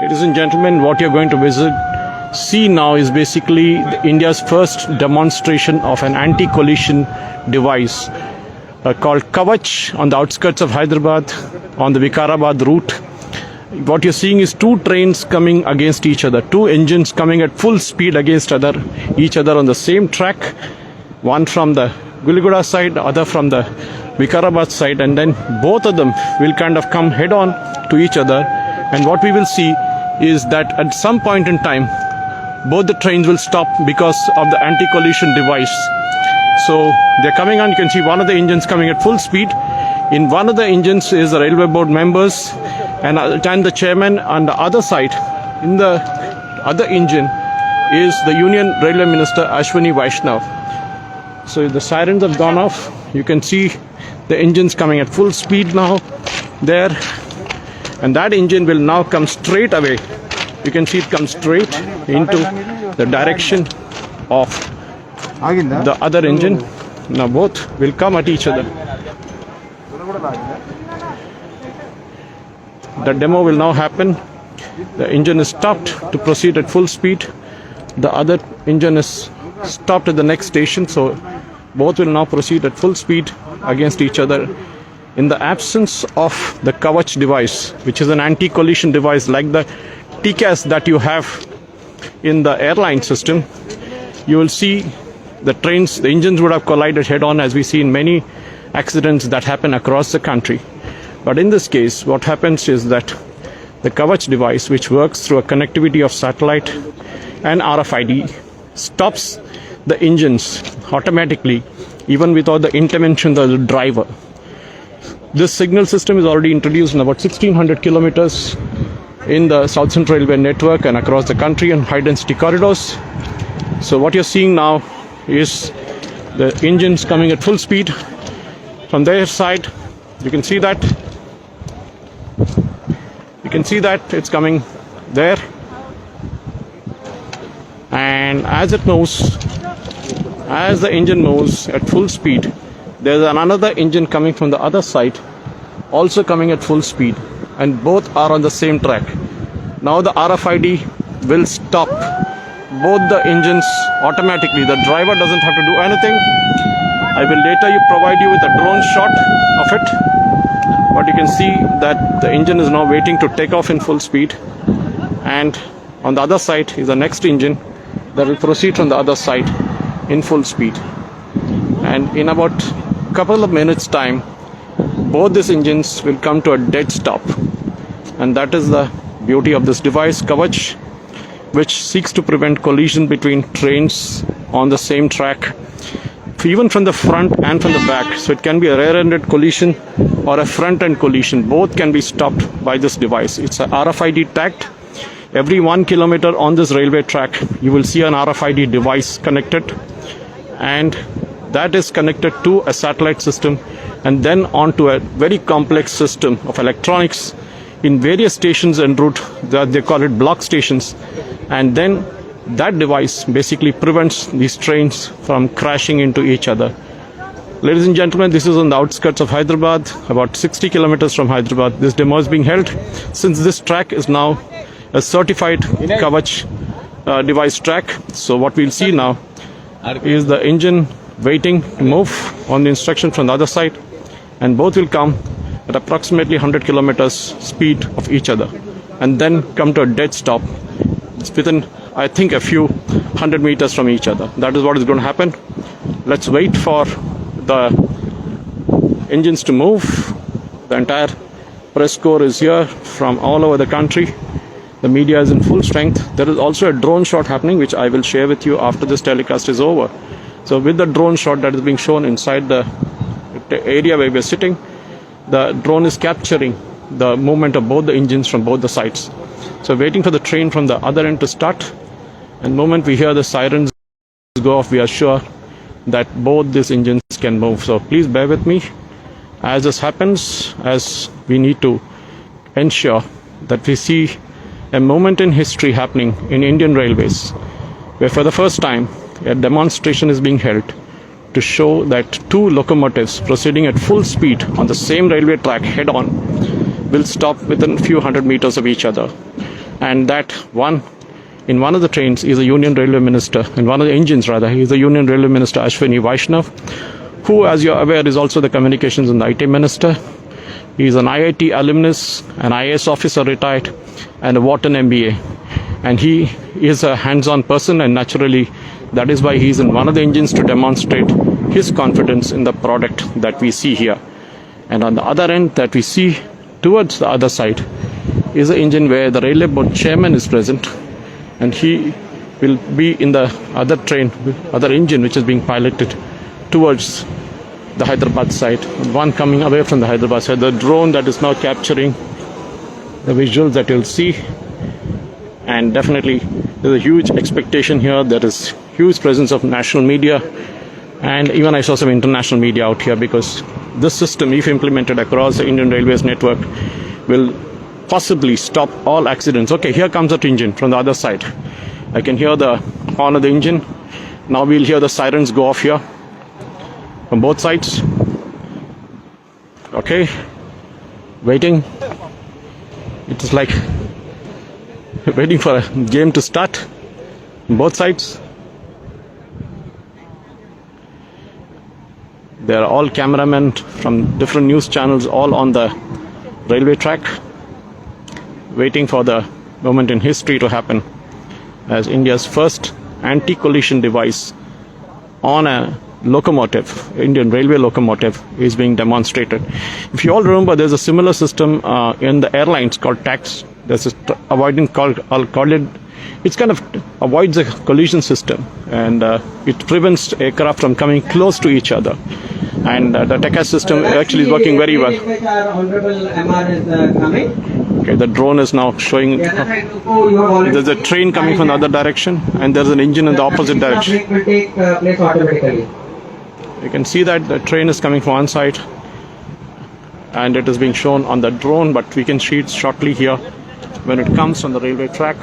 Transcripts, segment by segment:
Ladies and gentlemen, what you're going to see now is basically India's first demonstration of an anti-collision device called Kavach on the outskirts of Hyderabad on the Vikarabad route. What you're seeing is two trains coming against each other, two engines coming at full speed against each other on the same track, one from the Gullaguda side, other from the Vikarabad side, and then both of them will kind of come head on to each other. And what we will see is that at some point in time, both the trains will stop because of the anti-collision device. So they're coming on. You can see one of the engines coming at full speed. In one of the engines is the railway board members and the chairman. On the other side, in the other engine, is the Union Railway Minister Ashwini Vaishnav. So the sirens have gone off. You can see the engines coming at full speed now there. And that engine will now come straight away. You can see it comes straight into the direction of the other engine. Now both will come at each other. The demo will now happen. The engine is stopped to proceed at full speed. The other engine is stopped at the next station. So both will now proceed at full speed against each other. In the absence of the Kavach device, which is an anti-collision device like the TCAS that you have in the airline system, you will see the engines would have collided head-on, as we see in many accidents that happen across the country. But in this case, what happens is that the Kavach device, which works through a connectivity of satellite and RFID, stops the engines automatically, even without the intervention of the driver. This signal system is already introduced in about 1600 kilometers in the South Central Railway network and across the country in high-density corridors. So what you're seeing now is the engines coming at full speed. From their side, you can see that. You can see that it's coming there. And as it moves, as the engine moves at full speed, there's another engine coming from the other side, also coming at full speed, and both are on the same track. Now the RFID will stop both the engines automatically. The driver doesn't have to do anything. I will later provide you with a drone shot of it. But you can see that the engine is now waiting to take off in full speed. And on the other side is the next engine that will proceed from the other side in full speed. And in about a couple of minutes time, both these engines will come to a dead stop. And that is the beauty of this device, Kavach, which seeks to prevent collision between trains on the same track, even from the front and from the back. So it can be a rear-ended collision or a front-end collision. Both can be stopped by this device. It's a RFID tagged. Every 1 kilometer on this railway track, you will see an RFID device connected, and that is connected to a satellite system and then onto a very complex system of electronics in various stations en route. They call it block stations. And then that device basically prevents these trains from crashing into each other. Ladies and gentlemen, this is on the outskirts of Hyderabad, about 60 kilometers from Hyderabad. This demo is being held since this track is now a certified Kavach device track. So what we'll see now is the engine waiting to move on the instruction from the other side, and both will come at approximately 100 kilometers speed of each other and then come to a dead stop. It's within, I think, a few 100 meters from each other. That is what is going to happen. Let's wait for the engines to move. The entire press corps is here from all over the country. The media is in full strength. There is also a drone shot happening, which I will share with you after this telecast is over. So with the drone shot that is being shown inside the area where we are sitting, the drone is capturing the movement of both the engines from both the sides. So waiting for the train from the other end to start. And the moment we hear the sirens go off, we are sure that both these engines can move. So please bear with me as this happens, as we need to ensure that we see a moment in history happening in Indian Railways, where for the first time a demonstration is being held to show that two locomotives proceeding at full speed on the same railway track head-on will stop within a few hundred meters of each other. and that one in one of the trains is a Union Railway Minister, in one of the engines rather, he is the Union Railway Minister Ashwini Vaishnav, who, as you're aware, is also the Communications and IT Minister. He is an IIT alumnus, an IAS officer retired, and a Wharton MBA. And he is a hands-on person, and naturally that is why he is in one of the engines to demonstrate his confidence in the product that we see here. And on the other end that we see towards the other side is the engine where the railway board chairman is present, and he will be in the other train, other engine which is being piloted towards the Hyderabad side, one coming away from the Hyderabad side, the drone that is now capturing the visuals that you'll see. And definitely there's a huge expectation here. There is huge presence of national media, and even I saw some international media out here, because this system, if implemented across the Indian Railways network, will possibly stop all accidents. Okay, here comes that engine from the other side. I can hear the horn of the engine. Now we'll hear the sirens go off here from both sides. Okay, waiting. It is like waiting for a game to start on both sides. There are all cameramen from different news channels all on the railway track, waiting for the moment in history to happen, as India's first anti-collision device on a locomotive, Indian railway locomotive, is being demonstrated. If you all remember, there's a similar system in the airlines called TAX. There's a avoidance I'll call it. It's kind of avoids a collision system, and it prevents aircraft from coming close to each other. And the TACAS system actually is working very well. Okay, the drone is now showing. There's a train coming from the other direction, and there's an engine in the opposite direction. You can see that the train is coming from one side, and it is being shown on the drone, but we can see it shortly here when it comes on the railway track.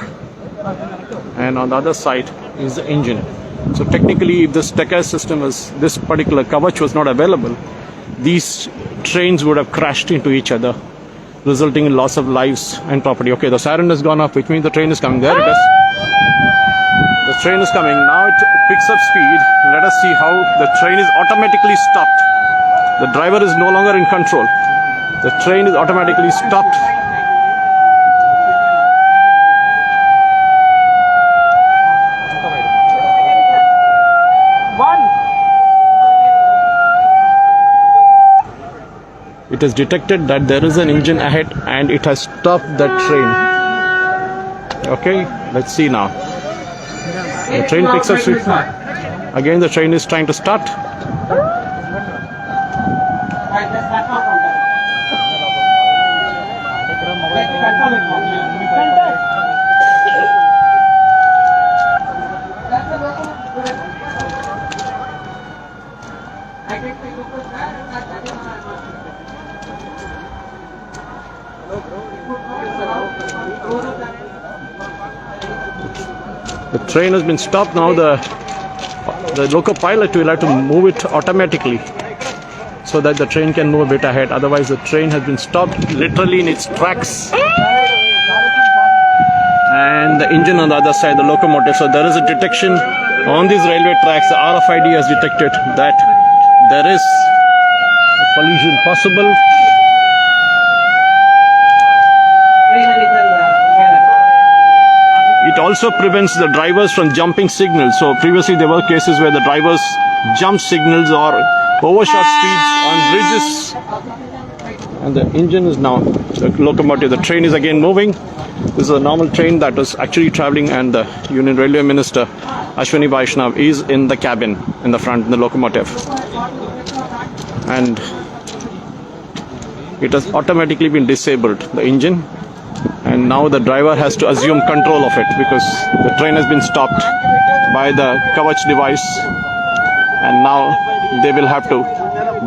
And on the other side is the engine. So technically, if this TACAS system is, this particular Kavach was not available, these trains would have crashed into each other, resulting in loss of lives and property. Okay, the siren has gone off, which means the train is coming. There it is. The train is coming. Now it picks up speed. Let us see how the train is automatically stopped. The driver is no longer in control. The train is automatically stopped. It has detected that there is an engine ahead, and it has stopped the train. Okay, let's see now. The train picks up speed. Again, the train is trying to start. The train has been stopped. Now the loco pilot will have to move it automatically so that the train can move a bit ahead. Otherwise, the train has been stopped literally in its tracks. And the engine on the other side, the locomotive. So there is a detection on these railway tracks. The RFID has detected that there is a collision possible. It also prevents the drivers from jumping signals. So previously there were cases where the drivers jumped signals or overshot speeds on bridges. And the engine is now, the locomotive, the train is again moving. This is a normal train that was actually traveling, and the Union Railway Minister Ashwini Vaishnav is in the cabin, in the front, in the locomotive. And it has automatically been disabled, the engine. And now the driver has to assume control of it, because the train has been stopped by the Kavach device, and now they will have to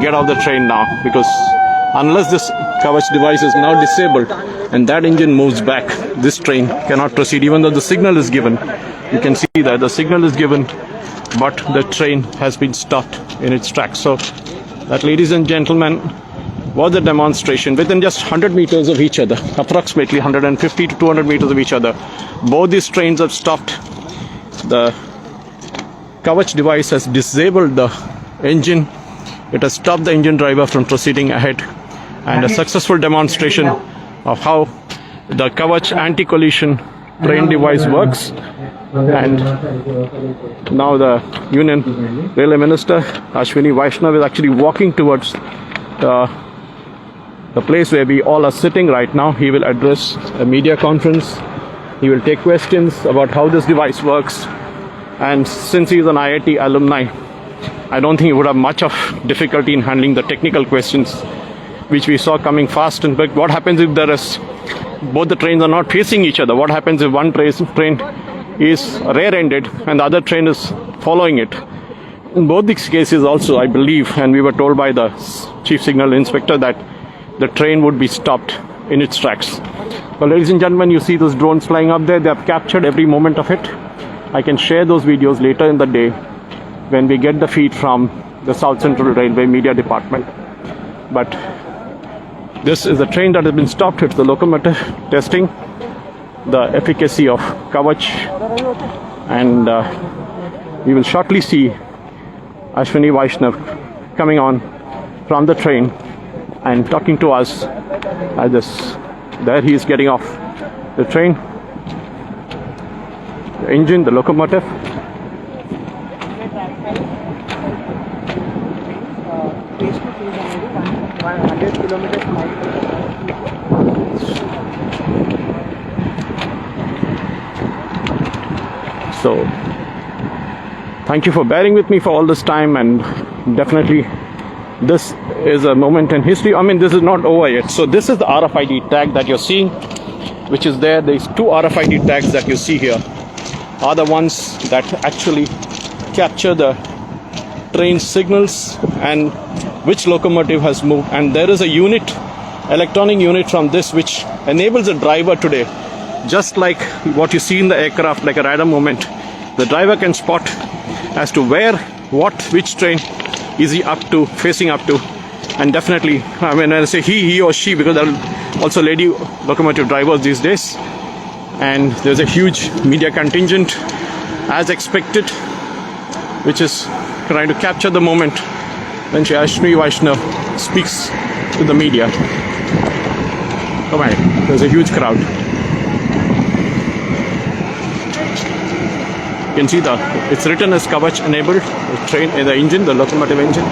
get off the train now, because unless this Kavach device is now disabled and that engine moves back, this train cannot proceed, even though the signal is given. You can see that the signal is given, but the train has been stopped in its tracks. So that, ladies and gentlemen, was a demonstration within just 100 meters of each other, approximately 150 to 200 meters of each other. Both these trains have stopped. The Kavach device has disabled the engine. It has stopped the engine driver from proceeding ahead, and a successful demonstration of how the Kavach anti-collision train device works. And now the Union Railway Minister Ashwini Vaishnav is actually walking towards the place where we all are sitting right now. He will address a media conference. He will take questions about how this device works. And since he is an IIT alumni, I don't think he would have much of difficulty in handling the technical questions, which we saw coming fast. And but what happens if there is both the trains are not facing each other? What happens if one train is rear-ended and the other train is following it? In both these cases also, I believe, and we were told by the Chief Signal Inspector, that the train would be stopped in its tracks. Well, ladies and gentlemen, you see those drones flying up there. They have captured every moment of it. I can share those videos later in the day when we get the feed from the South Central Railway Media Department. But this is a train that has been stopped. It's the locomotive testing the efficacy of Kavach, and we will shortly see Ashwini Vaishnav coming on from the train and talking to us as this. There he is getting off the train. The engine, the locomotive. So, thank you for bearing with me for all this time, and definitely this is a moment in history. I mean, this is not over yet. So this is the RFID tag that you're seeing, which is there. These two RFID tags that you see here are the ones that actually capture the train signals and which locomotive has moved. And there is a unit, electronic unit from this, which enables a driver today, just like what you see in the aircraft, like a radar movement. The driver can spot as to where, which train is he up to, facing up to. And definitely, I mean, I say he or she, because there are also lady locomotive drivers these days. And there's a huge media contingent, as expected, which is trying to capture the moment when Ashwini Vaishnav speaks to the media. Come on, there's a huge crowd. You can see it's written as Kavach enabled. The train, the engine, the locomotive engine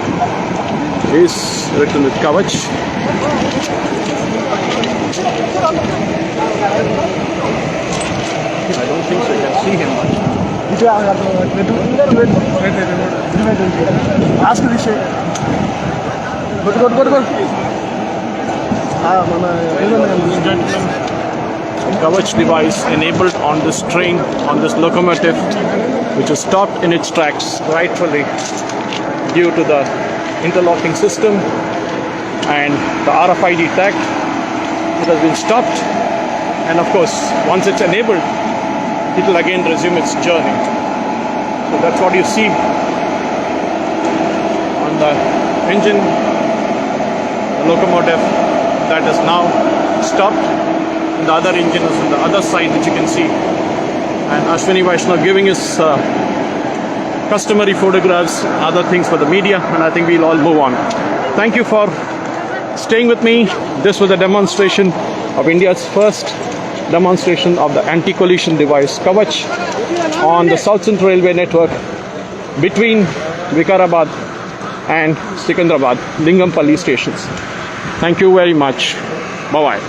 is written with Kavach. I don't think so. You can see him much. Ask this. Go. Kavach device enabled on this train, on this locomotive, which is stopped in its tracks rightfully due to the interlocking system and the RFID tag. It has been stopped, and of course, once it's enabled, it will again resume its journey. So that's what you see on the engine, the locomotive that is now stopped. The other engine is on the other side, which you can see. And Ashwini Vaishnav giving his customary photographs, other things for the media, and I think we'll all move on. Thank you for staying with me. This was a demonstration of India's first demonstration of the anti-collision device Kavach on the South Central Railway network between Vikarabad and Sikandrabad, Lingampalli stations. Thank you very much. Bye-bye.